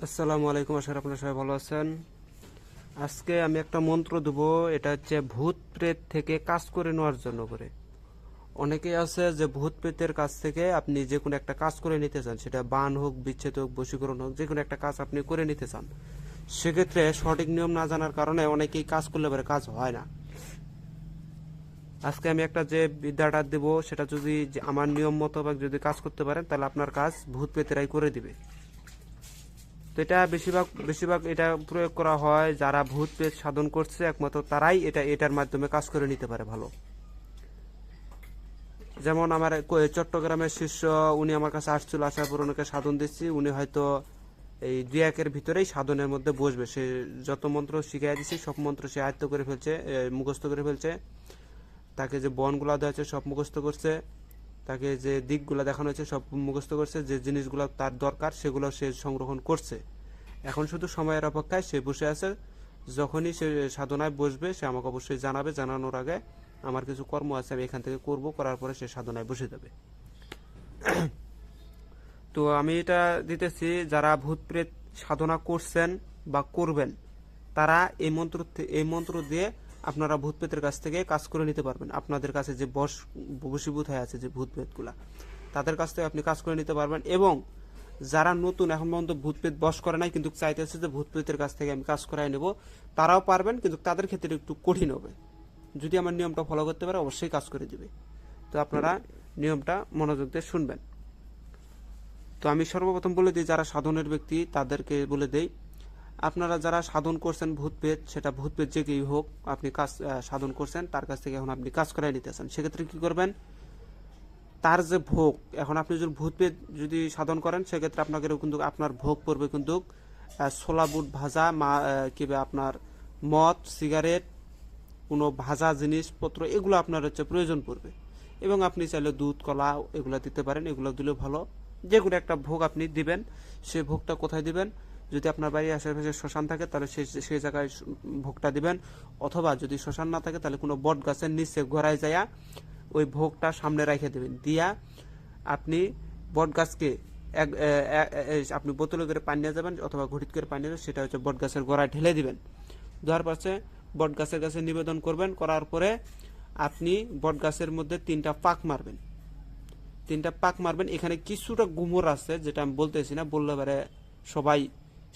আসসালামু আলাইকুম, আশা করি আপনারা সবাই ভালো আছেন। আজকে আমি একটা মন্ত্র দেব। এটা হচ্ছে ভূত প্রেত থেকে কাজ করে নেওয়ার জন্য করে। অনেকেই আছে যে ভূত প্রেতের কাছ থেকে আপনি যে কোনো একটা কাজ করে নিতে চান, সেটা বান হোক, বিচ্ছেদ হোক, বশীকরণ হোক, যে কোনো একটা কাজ আপনি করে নিতে চান। সেক্ষেত্রে সঠিক নিয়ম না জানার কারণে অনেকেই কাজ করলে পরে কাজ হয় না। আজকে আমি একটা যে বিদ্যাটা দেব, সেটা যদি আমার নিয়ম মোতাবেক যদি কাজ করতে পারেন, তাহলে আপনার কাজ ভূত প্রেতেরাই করে দিবে। তো এটা বেশিরভাগ এটা প্রয়োগ করা হয় যারা ভূত প্রেত সাধন করছে, একমাত্র তারাই এটার মাধ্যমে কাজ করে নিতে পারে ভালো। যেমন আমার চট্টগ্রামের শিষ্য, উনি আমার কাছে আসছিল, আসার পর ওনাকে সাধন দিচ্ছি। উনি হয়তো এই দুই একের ভিতরেই সাধনের মধ্যে বসবে। সে যত মন্ত্র শিখাই দিচ্ছি সব মন্ত্র সে আয়ত্ত করে ফেলছে, মুখস্থ করে ফেলছে। তাকে যে বনগুলা দেওয়া হয়েছে সব মুখস্থ করছে। তাকে যে দিকগুলো দেখানো হয়েছে সব মুখস্থ করছে। যে জিনিসগুলো তার দরকার সেগুলো সে সংগ্রহণ করছে। এখন শুধু সময়ের অপেক্ষায় সে বসে আছে। যখনই সে সাধনায় বসবে সে আমাকে অবশ্যই জানাবে। জানানোর আগে আমার কিছু কর্ম আছে, আমি এখান থেকে করব, করার পরে সে সাধনায় বসে যাবে। তো আমি এটা দিতেছি, যারা ভূত প্রেত সাধনা করছেন বা করবেন, তারা এই মন্ত্র দিয়ে আপনারা ভূত প্রেতের কাছ থেকে কাজ করে নিতে পারবেন। আপনাদের কাছে যে বশীভূত হয়ে আছে যে ভূত প্রেতগুলা, তাদের কাছ থেকে আপনি কাজ করে নিতে পারবেন। এবং যারা নতুন, এখন পর্যন্ত ভূত প্রেত বশ করে নাই কিন্তু চাইতেছে যে ভূত প্রেতের কাছ থেকে আমি কাজ করাই নেব, তারাও পারবেন, কিন্তু তাদের ক্ষেত্রে একটু কঠিন হবে। যদি আমার নিয়মটা ফলো করতে পারে অবশ্যই কাজ করে দিবে। তো আপনারা নিয়মটা মনোযোগ দিয়ে শুনবেন। তো আমি সর্বপ্রথম বলে দিই, যারা সাধনের ব্যক্তি তাদেরকে বলে দেই, আপনারা যারা সাধন করছেন ভূত প্রেত, সেটা ভূত প্রেত যে কেউ হোক, আপনি কাজ সাধন করছেন, তার কাছ থেকে এখন আপনি কাজ করাই নিতে চান, সেক্ষেত্রে কি করবেন? তার যে ভোগ, এখন আপনি যদি ভূত প্রেত যদি সাধন করেন, সেক্ষেত্রে আপনাকে কিন্তু আপনার ভোগ পড়বে কিন্তু ছোলা বুট ভাজা, কিংবা আপনার মদ, সিগারেট, কোনো ভাজা জিনিসপত্র, এগুলো আপনার হচ্ছে প্রয়োজন পড়বে। এবং আপনি চাইলে দুধ, কলা এগুলো দিতে পারেন, এগুলো দিলেও ভালো। যে কোনো একটা ভোগ আপনি দিবেন। সে ভোগটা কোথায় দিবেন? যদি আপনার বাড়ির আশেপাশে শ্মশান থাকে তাহলে সেই জায়গায় ভোগটা দিবেন। অথবা যদি শ্মশান না থাকে তাহলে কোনো বট গাছের নিচে গোড়ায় যায়া ওই ভোগটা সামনে রেখে দেবেন। দিয়া আপনি বট গাছকে আপনি বোতলে করে পানি নিয়ে যাবেন অথবা ঘটিত করে পানি নিয়ে যাবেন, সেটা হচ্ছে বট গাছের গোড়ায় ঢেলে দিবেন। দেওয়ার পাশে বট গাছের কাছে নিবেদন করবেন। করার পরে আপনি বট গাছের মধ্যে 3টা পাক মারবেন। 3টা পাক মারবেন। এখানে কিছুটা গুমর আছে, যেটা আমি বলতেছি না, বললে পারে সবাই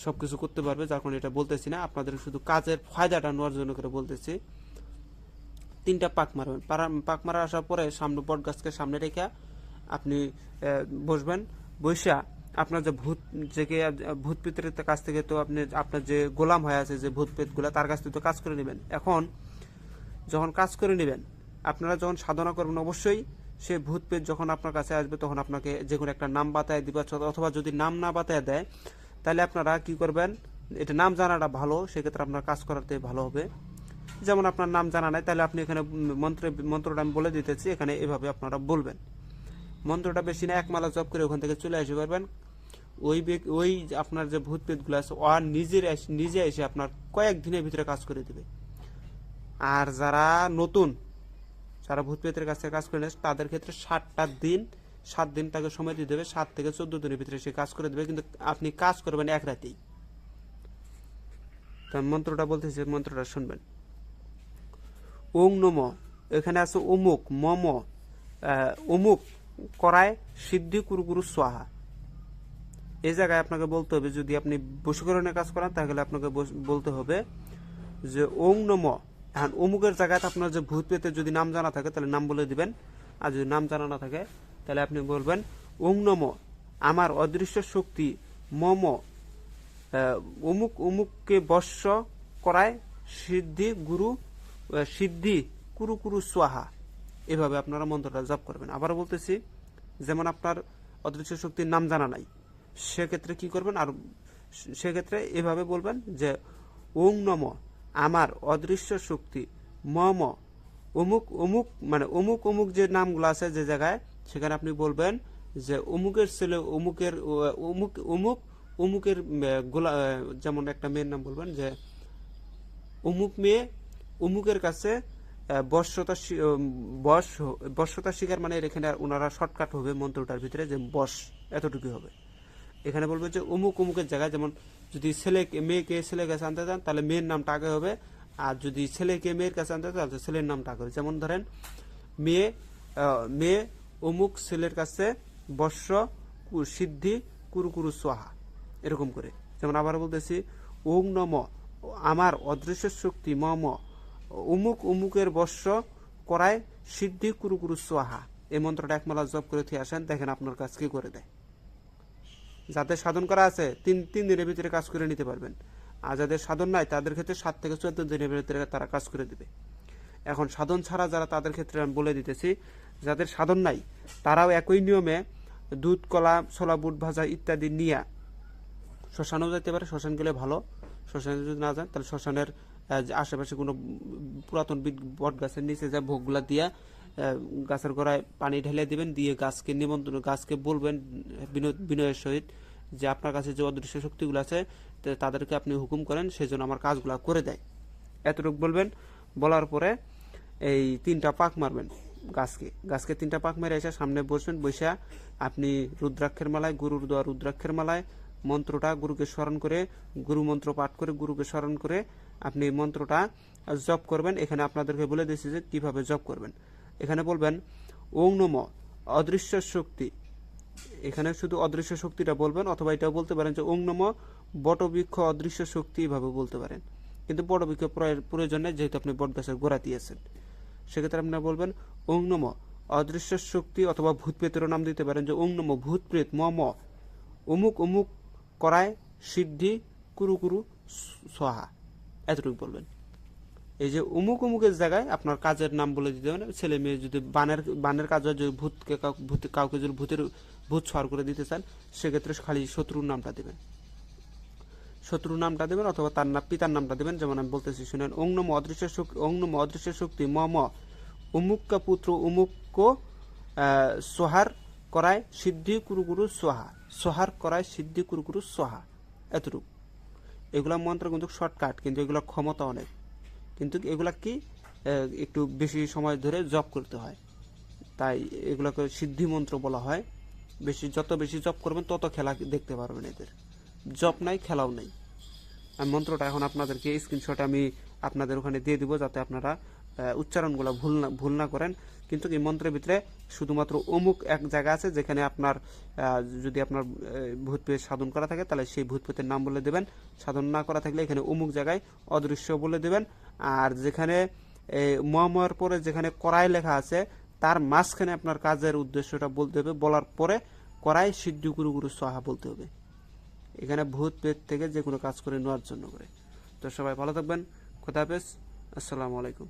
সবকিছু করতে পারবে, যার কারণে এটা বলতেছি না। আপনাদের শুধু কাজের ফায়দাটা নেওয়ার জন্য করে বলতেছি। 3টা পাক মারবেন। পাক মারা আসার পরে সামনে বট গাছকে সামনে রেখে আপনি বসবেন। বৈশা আপনার যে ভূত প্রেতের কাছ থেকে তো আপনি আপনার যে গোলাম হয়ে আছে যে ভূত প্রেতগুলা, তার কাছ থেকে তো কাজ করে নেবেন। এখন যখন কাজ করে নেবেন, আপনারা যখন সাধনা করবেন, অবশ্যই সে ভূত প্রেত যখন আপনার কাছে আসবে তখন আপনাকে যে কোনো একটা নাম বাতায় দিবে। অথবা যদি নাম না বাতায় দেয়, তাহলে আপনারা কি করবেন? এটা নাম জানাটা ভালো, সেক্ষেত্রে আপনার কাজ করাতে ভালো হবে। যেমন আপনার নাম জানা নাই, তাহলে আপনি এখানে মন্ত্রটা আমি বলে দিতেছি, এখানে এভাবে আপনারা বলবেন। মন্ত্রটা বেশি না, 1 মালা জপ করে ওখান থেকে চলে আসতে পারবেন। ওই আপনার যে ভূত প্রেতগুলো আছে আর নিজে এসে আপনার কয়েকদিনের ভিতরে কাজ করে দেবে। আর যারা নতুন, যারা ভূত প্রেতের কাছে কাজ করে নেয়, তাদের ক্ষেত্রে 7 দিন তাকে সময় দিয়ে দেবে। 7 থেকে 14 দিনের ভিতরে সে কাজ করে দেবে, কিন্তু আপনি কাজ করবেন এক রাতেই। তো মন্ত্রটা বলতেছি, মন্ত্রটা শুনবেন। ওং নম, এখানে আছে অমুক মম অমুক করায় সিদ্ধি কুরু কুরু সোহা। এই জায়গায় আপনাকে বলতে হবে, যদি আপনি বশীকরণের কাজ করেন তাহলে আপনাকে বলতে হবে যে ওং নম। এখন অমুকের জায়গায় আপনার যে ভূত পেতে যদি নাম জানা থাকে তাহলে নাম বলে দিবেন। আর যদি নাম জানা না থাকে তাহলে আপনি বলবেন ওং নম আমার অদৃশ্য শক্তি মম অমুক অমুককে বর্ষ করায় সিদ্ধি কুরু কুরু সোহা। এভাবে আপনারা মন্ত্রটা জপ করবেন। আবার বলতেছি, যেমন আপনার অদৃশ্য শক্তির নাম জানা নাই, সেক্ষেত্রে কি করবেন? আর সেক্ষেত্রে এভাবে বলবেন যে ওং নম আমার অদৃশ্য শক্তি মম অমুক অমুক, মানে অমুক অমুক যে নামগুলো আছে যে জায়গায়, সেখানে আপনি বলবেন যে অমুকের ছেলে অমুকের অমুক অমুক অমুকের গোলা, যেমন একটা মেয়ের নাম বলবেন যে অমুক মেয়ে অমুকের কাছে বশ্যতা শিকার, মানে এখানে ওনারা শর্টকাট হবে মন্ত্রটার ভিতরে যে বশ, এতটুকু হবে। এখানে বলবে যে অমুক অমুকের জায়গায়, যেমন যদি মেয়েকে ছেলের কাছে আনতে চান তাহলে মেয়ের নামটা আগে হবে, আর যদি ছেলেকে মেয়ের কাছে আনতে চান তাহলে ছেলের নামটা আগে হবে। যেমন ধরেন মেয়ে অমুক ছেলের কাছে বর্ষ সিদ্ধি কুরু কুরু সোহা, এরকম করে। যেমন আবার বলতেছি, ওং নম, আমার অদৃশ্য শক্তি মম অমুক অমুকের বর্ষ করায় সিদ্ধি কুরু কুরু সোহা। এই মন্ত্রটা একমালা জপ করে থিয়ে আসেন, দেখেন আপনার কাজ কি করে দেয়। যাদের সাধন করা আছে তিন দিনের ভিতরে কাজ করে নিতে পারবেন, আর যাদের সাধন নাই তাদের ক্ষেত্রে 7 থেকে 14 দিনের ভিতরে তারা কাজ করে দিবে। এখন সাধন ছাড়া যারা, তাদের ক্ষেত্রে আমি বলে দিতেছি, যাদের সাধন নাই তারাও একই নিয়মে দুধ, কলা, ছোলা, বুট ভাজা ইত্যাদি নিয়ে শ্মশানেও যেতে পারে। শ্মশান গেলে ভালো। শ্মশানে যদি না যান তাহলে শ্মশানের আশেপাশে কোনো পুরাতন বট গাছের নিচে যা ভোগগুলা দিয়া গাছের গোড়ায় পানি ঢেলে দিবেন, দিয়ে গাছকে বলবেন বিনয়ের সহিত যে আপনার কাছে যে অদৃশ্য শক্তিগুলো আছে তাদেরকে আপনি হুকুম করেন, সেজন্য আমার কাজগুলো করে দেয়। এতটুকু বলবেন। বলার পরে এই 3টা পাক মারবেন গাছকে 3টা পাক মেরে এসে সামনে বসবেন। বসে আপনি রুদ্রাক্ষের মালায়, গুরুর দেওয়া রুদ্রাক্ষের মালায় মন্ত্রটা গুরুকে স্মরণ করে, গুরু মন্ত্র পাঠ করে গুরুকে স্মরণ করে আপনি মন্ত্রটা জপ করবেন। এখানে আপনাদেরকে বলে দিয়েছি যে কিভাবে জপ করবেন। এখানে বলবেন ওং নম অদৃশ্য শক্তি, এখানে শুধু অদৃশ্য শক্তিটা বলবেন, অথবা এটাও বলতে পারেন যে ওং নম বটবৃক্ষ অদৃশ্য শক্তি, এভাবে বলতে পারেন। কিন্তু বটবৃক্ষ প্রয়োজন নেই, যেহেতু আপনি বট গাছের গোড়া দিয়েছেন। সেক্ষেত্রে আপনারা বলবেন ওং নম অদৃশ্য শক্তি, অথবা ভূত প্রেতেরও নাম দিতে পারেন যে ওং নম ভূত প্রেত মম অমুক অমুক করায় সিদ্ধি কুরু কুরু সোহা, এতটুকু বলবেন। এই যে অমুক অমুকের জায়গায় আপনার কাজের নাম বলে দিতে হবে। ছেলে মেয়ে যদি বানের কাজ হয়, যদি কাউকে যদি ভূত সর করে দিতে চান, সেক্ষেত্রে খালি শত্রুর নামটা দেবেন, অথবা তার পিতার নামটা দেবেন। যেমন আমি বলতেছি শুনেন, ওং নম অদৃশ্য শক্তি মম অমুক্কা পুত্র অমুক্য সোহার করায় সিদ্ধি কুরু কুরু সোহা, সোহার করায় সিদ্ধি কুরু কুরু সোহা, এতটুকু। এগুলা মন্ত্র কিন্তু শর্টকাট, কিন্তু এগুলা ক্ষমতা অনেক, কিন্তু এগুলা কি একটু বেশি সময় ধরে জপ করতে হয়, তাই এগুলোকে সিদ্ধি মন্ত্র বলা হয়। যত বেশি জপ করবেন তত খেলা দেখতে পারবেন। এদের জপ নাই, খেলাও নেই। আমি মন্ত্রটা এখন আপনাদেরকে স্ক্রিনশট আমি আপনাদের ওখানে দিয়ে দিব, যাতে আপনারা উচ্চারণগুলো ভুল না করেন। কিন্তু এই মন্ত্রের ভিতরে শুধুমাত্র অমুক এক জায়গা আছে, যেখানে আপনার যদি আপনার ভূত প্রেত সাধন করা থাকে তাহলে সেই ভূত প্রেতের নাম বলে দেবেন। সাধন না করা থাকলে এখানে অমুক জায়গায় অদৃশ্য বলে দেবেন। আর যেখানে মহাময়ের পরে যেখানে করাই লেখা আছে, তার মাঝখানে আপনার কাজের উদ্দেশ্যটা বলতে হবে। বলার পরে করাই সিদ্ধি গুরু গুরু সোহা বলতে হবে। এখানে ভূত প্রেত থেকে যে কোনো কাজ করে নেওয়ার জন্য করে। তো সবাই ভালো থাকবেন। খোদা হাফেজ। আসসালামু আলাইকুম।